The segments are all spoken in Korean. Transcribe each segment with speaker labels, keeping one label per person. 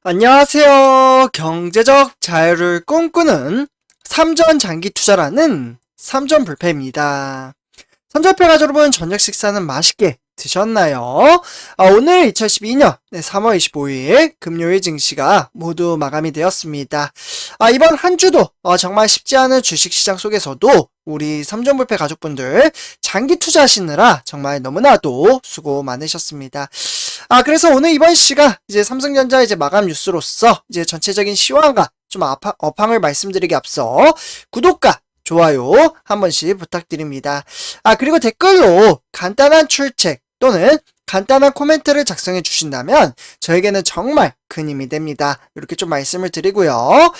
Speaker 1: 안녕하세요. 경제적 자유를 꿈꾸는 삼전 장기 투자라는 삼전불패입니다. 삼전불패 가족 여러분, 저녁 식사는 맛있게 드셨나요? 오늘 2012년 3월 25일 금요일 증시가 모두 마감이 되었습니다. 이번 한 주도 정말 쉽지 않은 주식시장 속에서도 우리 삼전불패 가족분들 장기 투자하시느라 정말 너무나도 수고 많으셨습니다. 그래서 오늘 이번 시가 이제 삼성전자 이제 마감 뉴스로서 이제 전체적인 시황과 좀 업황을 말씀드리기 앞서 구독과 좋아요 한 번씩 부탁드립니다. 그리고 댓글로 간단한 출첵 또는 간단한 코멘트를 작성해 주신다면 저에게는 정말 큰 힘이 됩니다. 이렇게 좀 말씀을 드리고요.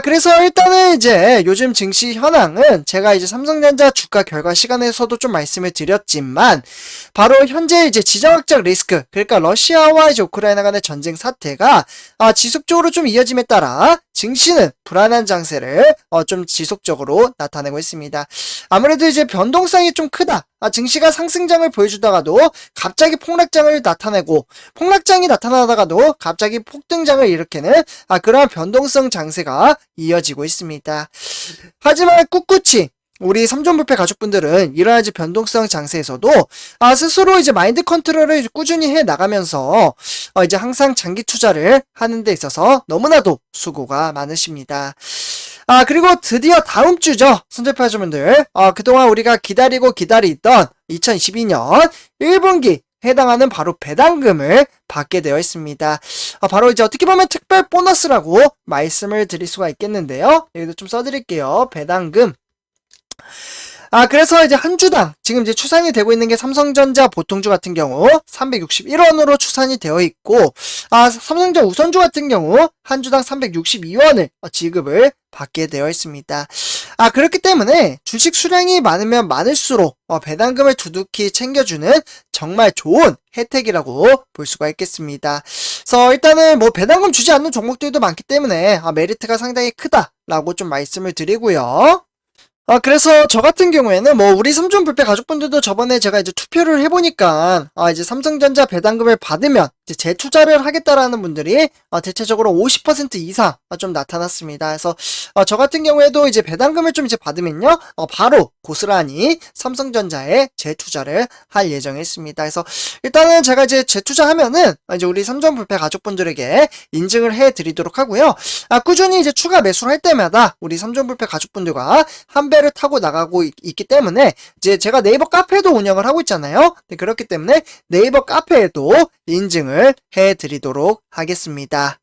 Speaker 1: 그래서 일단은 이제 요즘 증시 현황은 제가 이제 삼성전자 주가 결과 시간에서도 좀 말씀을 드렸지만 바로 현재 이제 지정학적 리스크, 그러니까 러시아와 이제 우크라이나 간의 전쟁 사태가 지속적으로 좀 이어짐에 따라 증시는 불안한 장세를 좀 지속적으로 나타내고 있습니다. 아무래도 이제 변동성이 좀 크다. 증시가 상승장을 보여주다가도 갑자기 폭락장을 나타내고 폭락장이 나타나다가도 갑자기 폭등장을 일으키는 그러한 변동성 장세가 이어지고 있습니다. 하지만 꿋꿋이 우리 삼전불패 가족분들은 이러한 이제 변동성 장세에서도 스스로 이제 마인드 컨트롤을 꾸준히 해 나가면서 이제 항상 장기 투자를 하는 데 있어서 너무나도 수고가 많으십니다. 그리고 드디어 다음 주죠. 삼전불패 가족분들. 그동안 우리가 기다리던 2022년 1분기 해당하는 바로 배당금을 받게 되어 있습니다. 바로 이제 어떻게 보면 특별 보너스라고 말씀을 드릴 수가 있겠는데요. 여기도 좀 써드릴게요. 배당금. 그래서 이제 한 주당 지금 이제 추산이 되고 있는 게 삼성전자 보통주 같은 경우 361원으로 추산이 되어 있고, 삼성전자 우선주 같은 경우 한 주당 362원을 지급을 받게 되어 있습니다. 그렇기 때문에 주식 수량이 많으면 많을수록 배당금을 두둑히 챙겨주는 정말 좋은 혜택이라고 볼 수가 있겠습니다. 그래서 일단은 뭐 배당금 주지 않는 종목들도 많기 때문에 메리트가 상당히 크다라고 좀 말씀을 드리고요. 그래서 저 같은 경우에는 뭐 우리 삼전불패 가족분들도 저번에 제가 이제 투표를 해보니까 이제 삼성전자 배당금을 받으면 이제 재투자를 하겠다라는 분들이 대체적으로 50% 이상 좀 나타났습니다. 그래서 저 같은 경우에도 이제 배당금을 좀 이제 받으면요 바로 고스란히 삼성전자에 재투자를 할 예정에 있습니다. 그래서 일단은 제가 이제 재투자하면은 이제 우리 삼전불패 가족분들에게 인증을 해드리도록 하고요. 꾸준히 이제 추가 매수를 할 때마다 우리 삼전불패 가족분들과 한 배를 타고 나가고 있기 때문에 이제 제가 네이버 카페도 운영을 하고 있잖아요. 그렇기 때문에 네이버 카페에도 인증을 해드리도록 하겠습니다.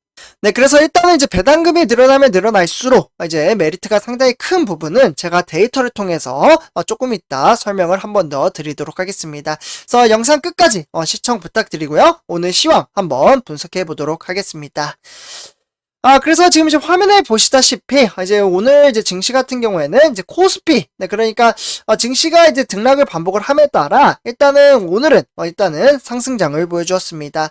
Speaker 1: 그래서 일단은 이제 배당금이 늘어나면 늘어날수록 이제 메리트가 상당히 큰 부분은 제가 데이터를 통해서 조금 이따 설명을 한 번 더 드리도록 하겠습니다. 그래서 영상 끝까지 시청 부탁드리고요. 오늘 시황 한번 분석해 보도록 하겠습니다. 그래서 지금 이제 화면에 보시다시피 이제 오늘 이제 증시 같은 경우에는 이제 코스피, 그러니까 증시가 이제 등락을 반복을 함에 따라 일단은 오늘은 일단은 상승장을 보여주었습니다.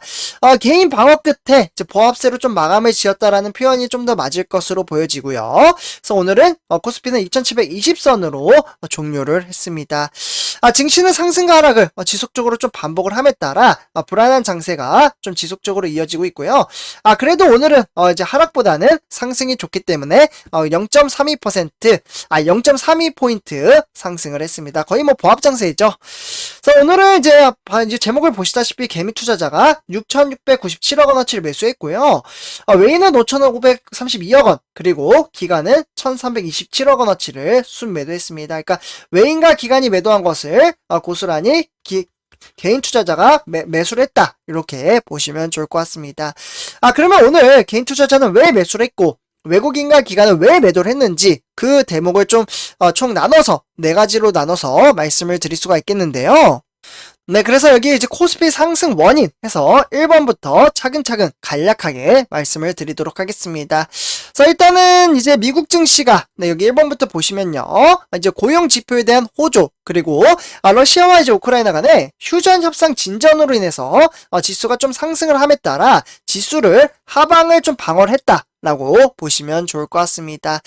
Speaker 1: 개인 방어 끝에 이제 보합세로 좀 마감을 지었다라는 표현이 좀 더 맞을 것으로 보여지고요. 그래서 오늘은 코스피는 2720선으로 종료를 했습니다. 증시는 상승과 하락을 지속적으로 좀 반복을 함에 따라 불안한 장세가 좀 지속적으로 이어지고 있고요. 그래도 오늘은 이제 하락보다는 상승이 좋기 때문에 0.32%, 0.32포인트 상승을 했습니다. 거의 뭐 보합 장세이죠. 그래서 오늘은 이제 제목을 보시다시피 개미 투자자가 6,697억 원어치를 매수했고요. 외인은 5,532억 원, 그리고 기관은 1,327억 원어치를 순매도했습니다. 그러니까 외인과 기관이 매도한 것을 고스란히 개인 투자자가 매수를 했다, 이렇게 보시면 좋을 것 같습니다. 그러면 오늘 개인 투자자는 왜 매수를 했고 외국인과 기관은 왜 매도를 했는지 그 대목을 좀 총 나눠서 4가지로 나눠서 말씀을 드릴 수가 있겠는데요. 그래서 여기 이제 코스피 상승 원인 해서 1번부터 차근차근 간략하게 말씀을 드리도록 하겠습니다. 그래서 일단은 이제 미국 증시가 여기 1번부터 보시면요, 이제 고용 지표에 대한 호조, 그리고 러시아와 이제 우크라이나 간의 휴전 협상 진전으로 인해서 지수가 좀 상승을 함에 따라 지수를 하방을 좀 방어를 했다, 라고 보시면 좋을 것 같습니다.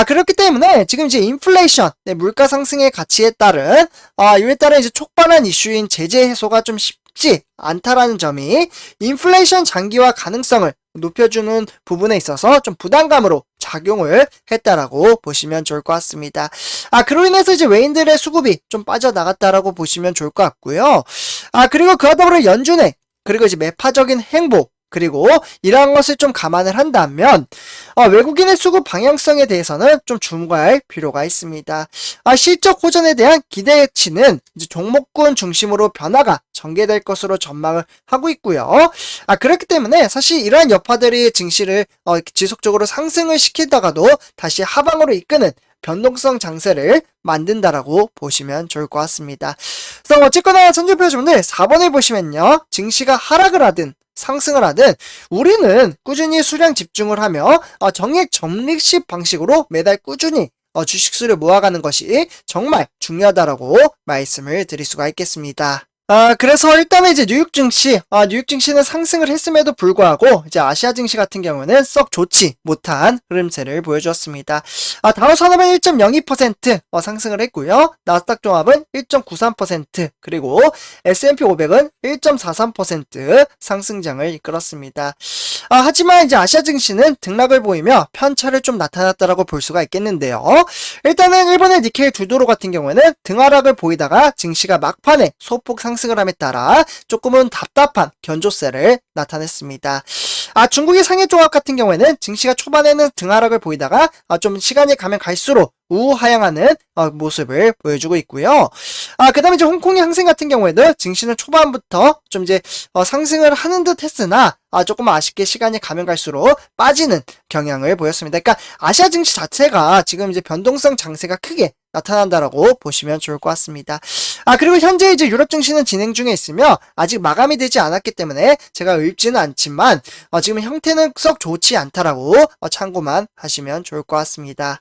Speaker 1: 그렇기 때문에 지금 이제 인플레이션, 물가 상승의 가치에 따른, 이에 따른 이제 촉발한 이슈인 제재 해소가 좀 쉽지 않다라는 점이 인플레이션 장기화 가능성을 높여주는 부분에 있어서 좀 부담감으로 작용을 했다라고 보시면 좋을 것 같습니다. 그로 인해서 이제 외인들의 수급이 좀 빠져나갔다라고 보시면 좋을 것 같고요. 그리고 그와 더불어 연준의 그리고 이제 매파적인 행보, 그리고 이러한 것을 좀 감안을 한다면 외국인의 수급 방향성에 대해서는 좀 중과할 필요가 있습니다. 실적 호전에 대한 기대치는 이제 종목군 중심으로 변화가 전개될 것으로 전망을 하고 있고요. 그렇기 때문에 사실 이러한 여파들이 증시를 지속적으로 상승을 시키다가도 다시 하방으로 이끄는 변동성 장세를 만든다라고 보시면 좋을 것 같습니다. 그래서 어쨌거나 선주표준들 4번을 보시면요. 증시가 하락을 하든 상승을 하든 우리는 꾸준히 수량 집중을 하며 정액 적립식 방식으로 매달 꾸준히 주식수를 모아가는 것이 정말 중요하다라고 말씀을 드릴 수가 있겠습니다. 그래서 일단은 이제 뉴욕 증시는 상승을 했음에도 불구하고 이제 아시아 증시 같은 경우는 썩 좋지 못한 흐름세를 보여주었습니다. 다우산업은 1.02% 상승을 했고요. 나스닥 종합은 1.93% 그리고 S&P 500은 1.43% 상승장을 이끌었습니다. 하지만 이제 아시아 증시는 등락을 보이며 편차를 좀 나타났다라고 볼 수가 있겠는데요. 일단은 일본의 니케이 두도로 같은 경우는 등하락을 보이다가 증시가 막판에 소폭 상승을 함에 따라 조금은 답답한 견조세를 나타냈습니다. 중국의 상해종합 같은 경우에는 증시가 초반에는 등하락을 보이다가 좀 시간이 가면 갈수록 우하향하는 모습을 보여주고 있고요. 그 다음에 이제 홍콩의 항생 같은 경우에는 증시는 초반부터 좀 이제 상승을 하는 듯 했으나 조금 아쉽게 시간이 가면 갈수록 빠지는 경향을 보였습니다. 그러니까 아시아 증시 자체가 지금 이제 변동성 장세가 크게 나타난다라고 보시면 좋을 것 같습니다. 그리고 현재 이제 유럽 증시는 진행 중에 있으며 아직 마감이 되지 않았기 때문에 제가 의입지는 않지만 지금 형태는 썩 좋지 않다라고 참고만 하시면 좋을 것 같습니다.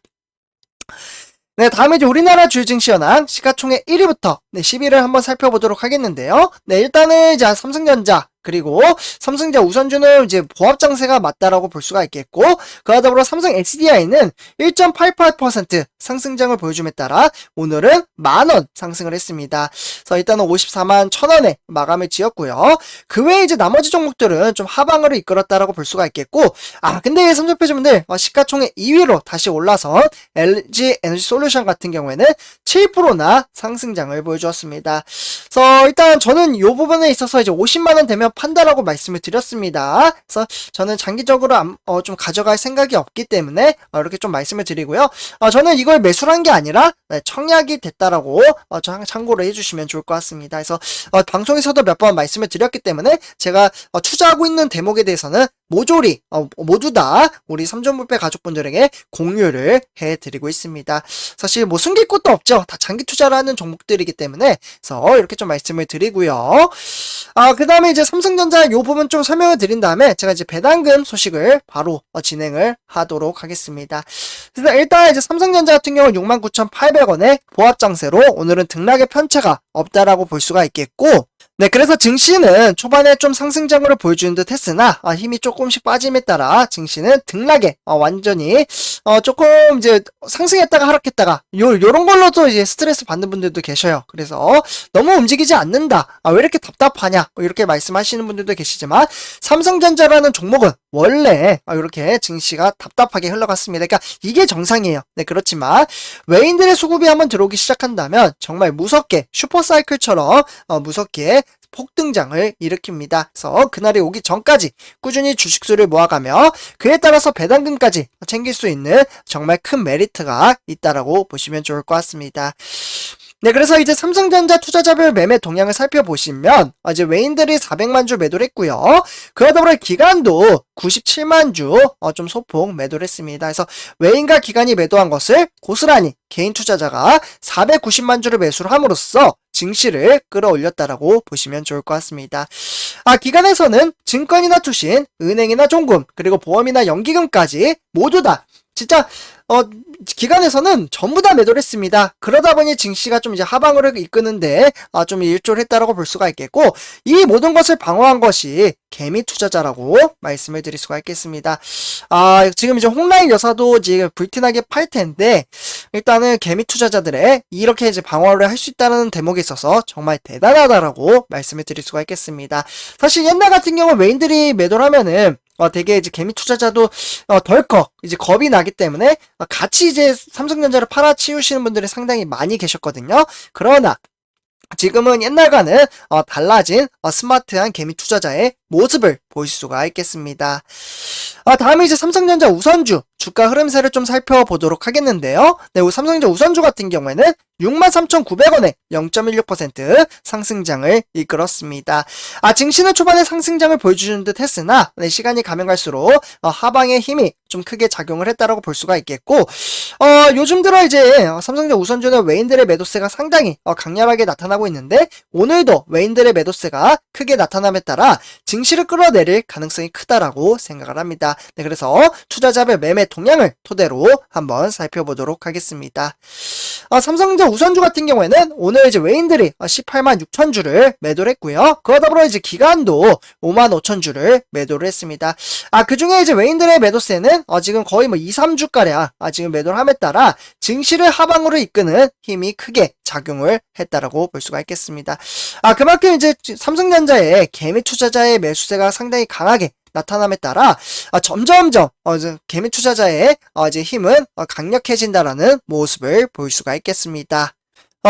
Speaker 1: 네, 다음에 이제 우리나라 주요 증시 현황 시가총액 1위부터 10위를 한번 살펴보도록 하겠는데요. 네, 일단은 이제 삼성전자 그리고 삼성전자 우선주는 이제 보합 장세가 맞다라고 볼 수가 있겠고, 그와 더불어 삼성 SDI는 1.88% 상승장을 보여줌에 따라 오늘은 10,000원 상승을 했습니다. 그래서 일단은 54만 1,000원에 마감을 지었고요. 그 외에 이제 나머지 종목들은 좀 하방으로 이끌었다라고 볼 수가 있겠고, 근데 선조표주분들 시가총액 2위로 다시 올라선 LG 에너지 솔루션 같은 경우에는 7%나 상승장을 보여주었습니다. 그래서 일단 저는 이 부분에 있어서 이제 50만원 되면 판다라고 말씀을 드렸습니다. 그래서 저는 장기적으로 좀 가져갈 생각이 없기 때문에 이렇게 좀 말씀을 드리고요. 저는 이걸 매수를 한 게 아니라 청약이 됐다라고 참고를 해주시면 좋을 것 같습니다. 그래서 방송에서도 몇 번 말씀을 드렸기 때문에 제가 투자하고 있는 대목에 대해서는 모조리 모두 다 우리 삼전불패 가족분들에게 공유를 해드리고 있습니다. 사실 뭐 숨길 것도 없죠. 다 장기 투자를 하는 종목들이기 때문에 그래서 이렇게 좀 말씀을 드리고요. 그 다음에 이제 삼성전자 요 부분 좀 설명을 드린 다음에 제가 이제 배당금 소식을 바로 진행을 하도록 하겠습니다. 그래서 일단 이제 삼성전자 같은 경우는 69,800원에 보합장세로 오늘은 등락의 편차가 없다라고 볼 수가 있겠고, 네, 그래서 증시는 초반에 좀 상승장으로 보여주는 듯 했으나 힘이 조금씩 빠짐에 따라 증시는 등락에 완전히 조금 이제 상승했다가 하락했다가 요런 걸로도 이제 스트레스 받는 분들도 계셔요. 그래서 너무 움직이지 않는다, 왜 이렇게 답답하냐 이렇게 말씀하시는 분들도 계시지만 삼성전자라는 종목은 원래 이렇게 증시가 답답하게 흘러갔습니다. 그러니까 이게 정상이에요. 네, 그렇지만 외인들의 수급이 한번 들어오기 시작한다면 정말 무섭게 슈퍼사이클처럼 무섭게 폭등장을 일으킵니다. 그래서 그날이 오기 전까지 꾸준히 주식수를 모아가며 그에 따라서 배당금까지 챙길 수 있는 정말 큰 메리트가 있다라고 보시면 좋을 것 같습니다. 네, 그래서 이제 삼성전자 투자자별 매매 동향을 살펴보시면 이제 외인들이 400만 주 매도를 했고요. 그와 더불어 기관도 97만 주 좀 소폭 매도를 했습니다. 그래서 외인과 기관이 매도한 것을 고스란히 개인 투자자가 490만 주를 매수를 함으로써 증시를 끌어올렸다라고 보시면 좋을 것 같습니다. 기관에서는 증권이나 투신, 은행이나 종금, 그리고 보험이나 연기금까지 모두 다 진짜 기관에서는 전부 다 매도를 했습니다. 그러다 보니 증시가 좀 이제 하방으로 이끄는데 좀 일조를 했다라고 볼 수가 있겠고, 이 모든 것을 방어한 것이 개미 투자자라고 말씀을 드릴 수가 있겠습니다. 지금 이제 홍라인 여사도 이제 불티나게 팔 텐데, 일단은 개미 투자자들의 이렇게 이제 방어를 할 수 있다는 대목에 있어서 정말 대단하다라고 말씀을 드릴 수가 있겠습니다. 사실 옛날 같은 경우 외인들이 매도를 하면은 되게 이제 개미 투자자도 덜컥 이제 겁이 나기 때문에 같이 이제 삼성전자를 팔아치우시는 분들이 상당히 많이 계셨거든요. 그러나 지금은 옛날과는 달라진 스마트한 개미 투자자의 모습을 보실 수가 있겠습니다. 다음에 이제 삼성전자 우선주 주가 흐름세를 좀 살펴보도록 하겠는데요. 네, 삼성전자 우선주 같은 경우에는 63,900원에 0.16% 상승장을 이끌었습니다. 증시는 초반에 상승장을 보여주는 듯 했으나 시간이 가면 갈수록 하방의 힘이 좀 크게 작용을 했다라고 볼 수가 있겠고, 요즘 들어 이제 삼성전자 우선주는 외인들의 매도세가 상당히 강렬하게 나타나고 있는데, 오늘도 외인들의 매도세가 크게 나타남에 따라 증시를 끌어내릴 가능성이 크다라고 생각을 합니다. 네, 그래서 투자자별 매매 동향을 토대로 한번 살펴보도록 하겠습니다. 삼성전자 우선주 같은 경우에는 오늘 이제 외인들이 18만 6천 주를 매도를 했고요. 그와 더불어 이제 기관도 5만 5천 주를 매도를 했습니다. 그 중에 이제 외인들의 매도세는 지금 거의 뭐 2, 3주가량 지금 매도를 함에 따라 증시를 하방으로 이끄는 힘이 크게 작용을 했다라고 볼 수가 있겠습니다. 그만큼 이제 삼성전자의 개미 투자자의 매수세가 상당히 강하게 나타남에 따라 점점점 개미 투자자의 이제 힘은 강력해진다라는 모습을 볼 수가 있겠습니다.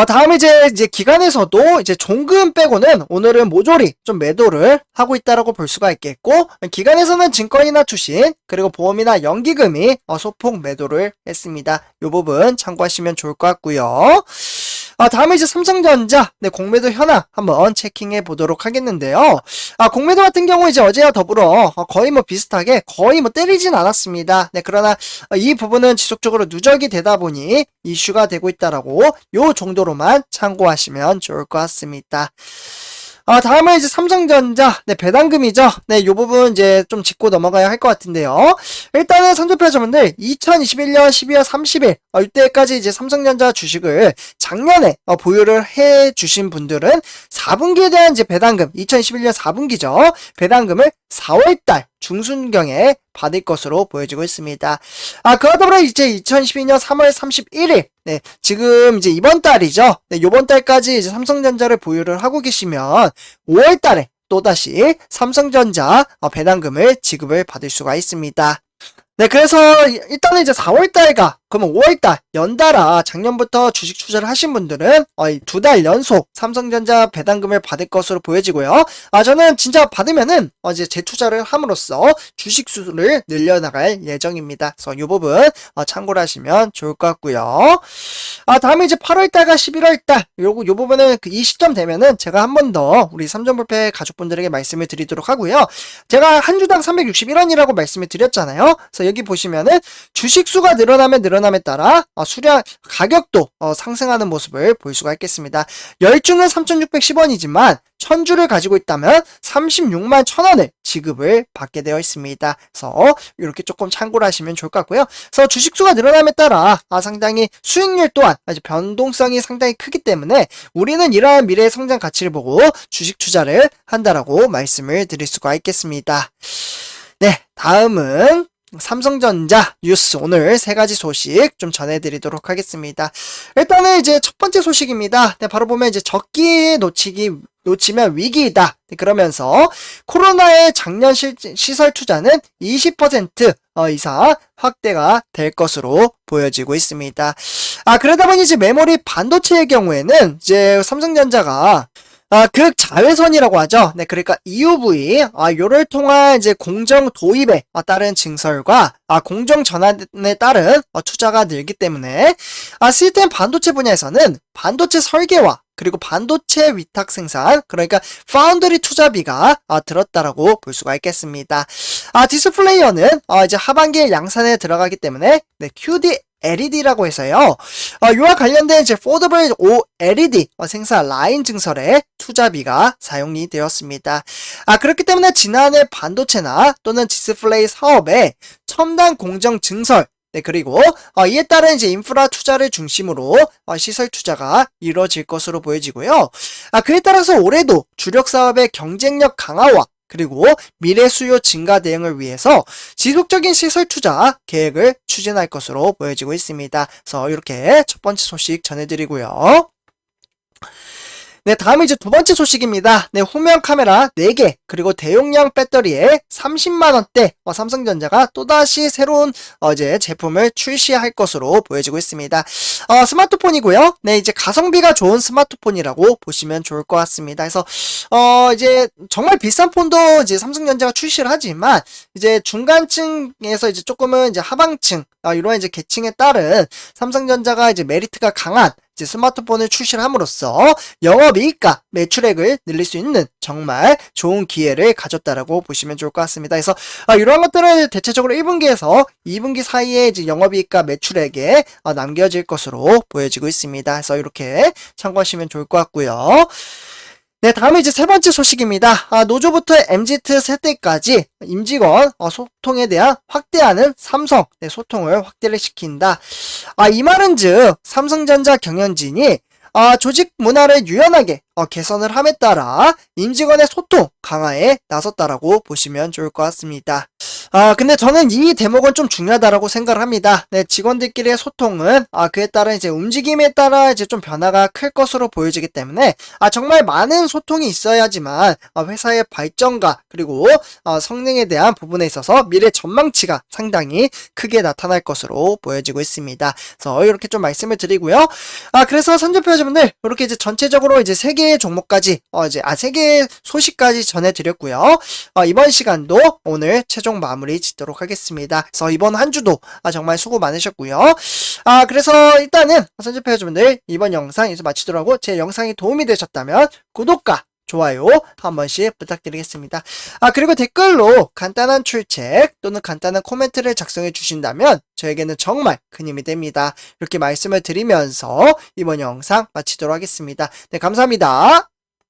Speaker 1: 다음에 이제 기관에서도 이제 종금 빼고는 오늘은 모조리 좀 매도를 하고 있다라고 볼 수가 있겠고, 기관에서는 증권이나 투신 그리고 보험이나 연기금이 소폭 매도를 했습니다. 이 부분 참고하시면 좋을 것 같고요. 다음에 이제 삼성전자 공매도 현황 한번 체킹해 보도록 하겠는데요. 공매도 같은 경우 이제 어제와 더불어 거의 뭐 비슷하게 거의 뭐 때리진 않았습니다. 그러나 이 부분은 지속적으로 누적이 되다 보니 이슈가 되고 있다라고 요 정도로만 참고하시면 좋을 것 같습니다. 다음은 이제 삼성전자, 배당금이죠. 요 부분 이제 좀 짚고 넘어가야 할 것 같은데요. 일단은 선조표자분들 2021년 12월 30일, 이때까지 이제 삼성전자 주식을 작년에 보유를 해 주신 분들은 4분기에 대한 이제 배당금, 2021년 4분기죠. 배당금을 4월달 중순경에 받을 것으로 보여지고 있습니다. 그와 더불어 이제 2012년 3월 31일, 지금 이제 이번 달이죠. 요번 달까지 이제 삼성전자를 보유를 하고 계시면 5월 달에 또다시 삼성전자 배당금을 지급을 받을 수가 있습니다. 그래서 일단은 이제 4월달과 그러면 5월달 연달아 작년부터 주식 투자를 하신 분들은 2달 연속 삼성전자 배당금을 받을 것으로 보여지고요. 저는 진짜 받으면은 이제 재투자를 함으로써 주식 수를 늘려나갈 예정입니다. 그래서 이 부분 참고를 하시면 좋을 것 같고요. 다음에 이제 8월달과 11월달 요 부분은 이 시점 되면은 제가 한 번 더 우리 삼전불패 가족분들에게 말씀을 드리도록 하고요. 제가 한 주당 361원이라고 말씀을 드렸잖아요. 그래서 여기 보시면은 주식 수가 늘어남에 따라 수량 가격도 상승하는 모습을 볼 수가 있겠습니다. 10주는 3,610원이지만 1000주를 가지고 있다면 36만 1000원을 지급을 받게 되어 있습니다. 그래서 이렇게 조금 참고를 하시면 좋을 것 같고요. 그래서 주식 수가 늘어남에 따라 상당히 수익률 또한 변동성이 상당히 크기 때문에 우리는 이러한 미래의 성장 가치를 보고 주식 투자를 한다라고 말씀을 드릴 수가 있겠습니다. 다음은 삼성전자 뉴스 오늘 세 가지 소식 좀 전해드리도록 하겠습니다. 일단은 이제 첫 번째 소식입니다. 바로 보면 이제 적기에 놓치면 위기이다. 그러면서 코로나의 작년 시설 투자는 20% 이상 확대가 될 것으로 보여지고 있습니다. 그러다 보니 이제 메모리 반도체의 경우에는 이제 삼성전자가 극자외선이라고 하죠. 그러니까 EUV, 요를 통한 이제 공정 도입에 따른 증설과, 공정 전환에 따른 투자가 늘기 때문에, 시스템 반도체 분야에서는 반도체 설계와 그리고 반도체 위탁 생산, 그러니까 파운드리 투자비가 들었다라고 볼 수가 있겠습니다. 디스플레이어는 이제 하반기에 양산에 들어가기 때문에 QD LED라고 해서요. 이와 관련된 이제 폴더블 OLED 생산 라인 증설에 투자비가 사용이 되었습니다. 그렇기 때문에 지난해 반도체나 또는 디스플레이 사업에 첨단 공정 증설 네, 그리고 이에 따른 이제 인프라 투자를 중심으로 시설 투자가 이루어질 것으로 보여지고요. 그에 따라서 올해도 주력 사업의 경쟁력 강화와 그리고 미래 수요 증가 대응을 위해서 지속적인 시설 투자 계획을 추진할 것으로 보여지고 있습니다. 그래서 이렇게 첫 번째 소식 전해드리고요. 네, 다음은 이제 두 번째 소식입니다. 네, 후면 카메라 4개, 그리고 대용량 배터리에 30만원대, 삼성전자가 또다시 새로운, 이제 제품을 출시할 것으로 보여지고 있습니다. 스마트폰이고요. 네, 이제 가성비가 좋은 스마트폰이라고 보시면 좋을 것 같습니다. 그래서, 이제 정말 비싼 폰도 이제 삼성전자가 출시를 하지만, 이제 중간층에서 이제 조금은 이제 하방층, 이런 이제 계층에 따른 삼성전자가 이제 메리트가 강한 이제 스마트폰을 출시를 함으로써 영업이익과 매출액을 늘릴 수 있는 정말 좋은 기회를 가졌다라고 보시면 좋을 것 같습니다. 그래서 이러한 것들은 대체적으로 1분기에서 2분기 사이에 이제 영업이익과 매출액에 남겨질 것으로 보여지고 있습니다. 그래서 이렇게 참고하시면 좋을 것 같고요. 네, 다음은 이제 세 번째 소식입니다. 노조부터 MZ 세대까지 임직원 소통에 대한 확대하는 삼성, 네, 소통을 확대를 시킨다. 이 말은 즉 삼성전자 경영진이 조직 문화를 유연하게 개선을 함에 따라 임직원의 소통 강화에 나섰다라고 보시면 좋을 것 같습니다. 근데 저는 이 대목은 좀 중요하다라고 생각을 합니다. 네, 직원들끼리의 소통은, 그에 따른 이제 움직임에 따라 이제 좀 변화가 클 것으로 보여지기 때문에, 정말 많은 소통이 있어야지만, 회사의 발전과, 그리고, 성능에 대한 부분에 있어서 미래 전망치가 상당히 크게 나타날 것으로 보여지고 있습니다. 그래서 이렇게 좀 말씀을 드리고요. 그래서 선전표여자분들, 이렇게 이제 전체적으로 이제 3개의 종목까지, 이제, 3개의 소식까지 전해드렸고요. 이번 시간도 오늘 최종 마무리 짓도록 하겠습니다. 그래서 이번 한 주도 정말 수고 많으셨고요. 그래서 일단은 선집회원분들 이번 영상 여기서 마치도록 하고 제 영상이 도움이 되셨다면 구독과 좋아요 한 번씩 부탁드리겠습니다. 그리고 댓글로 간단한 출첵 또는 간단한 코멘트를 작성해 주신다면 저에게는 정말 큰 힘이 됩니다. 이렇게 말씀을 드리면서 이번 영상 마치도록 하겠습니다. 네, 감사합니다.